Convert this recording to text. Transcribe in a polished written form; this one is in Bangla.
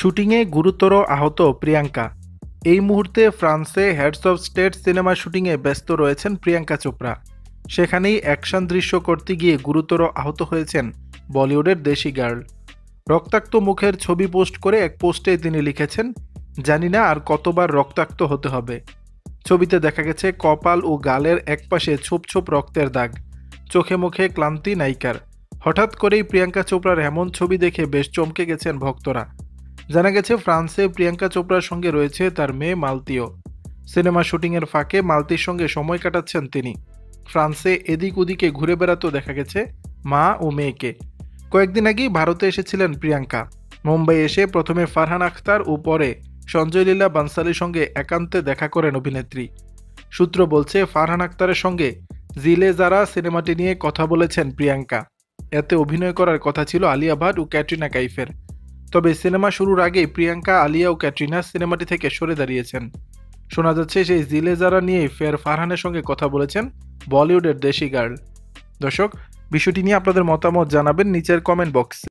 শুটিংয়ে গুরুতর আহত প্রিয়াঙ্কা। এই মুহূর্তে ফ্রান্সে হেডস অফ স্টেট সিনেমার শুটিংয়ে ব্যস্ত রয়েছেন প্রিয়াঙ্কা চোপড়া। সেখানেই অ্যাকশন দৃশ্য করতে গিয়ে গুরুতর আহত হয়েছেন বলিউডের দেশি গার্ল। রক্তাক্ত মুখের ছবি পোস্ট করে এক পোস্টে তিনি লিখেছেন, জানি না আর কতবার রক্তাক্ত হতে হবে। ছবিতে দেখা গেছে কপাল ও গালের একপাশে ছোপ ছোপ রক্তের দাগ, চোখে মুখে ক্লান্তি নায়িকার। হঠাৎ করেই প্রিয়াঙ্কা চোপড়ার এমন ছবি দেখে বেশ চমকে গেছেন ভক্তরা। জানা গেছে ফ্রান্সে প্রিয়াঙ্কা চোপড়ার সঙ্গে রয়েছে তার মেয়ে মালতিও। সিনেমা শুটিংয়ের ফাঁকে মালতির সঙ্গে সময় কাটাচ্ছেন তিনি। ফ্রান্সে এদিক ওদিকে ঘুরে বেড়াতেও দেখা গেছে মা ও মেয়েকে। কয়েকদিন আগেই ভারতে এসেছিলেন প্রিয়াঙ্কা। মুম্বাই এসে প্রথমে ফারহান আখতার ও পরে সঞ্জয় লীলা বানসালির সঙ্গে একান্তে দেখা করেন অভিনেত্রী। সূত্র বলছে ফারহান আখতারের সঙ্গে জিলে যারা সিনেমাটি নিয়ে কথা বলেছেন প্রিয়াঙ্কা। এতে অভিনয় করার কথা ছিল আলিয়া ভাট ও ক্যাটরিনা কাইফের। তবে সিনেমা শুরুর আগেই প্রিয়াঙ্কা, আলিয়া ও ক্যাটরিনা সিনেমাটি থেকে সরে দাঁড়িয়েছেন। শোনা যাচ্ছে সেই জিলে যারা নিয়ে ফের ফারহানের সঙ্গে কথা বলেছেন বলিউডের দেশি গার্ল। দর্শক, বিষয়টি নিয়ে আপনাদের মতামত জানাবেন নিচের কমেন্ট বক্সে।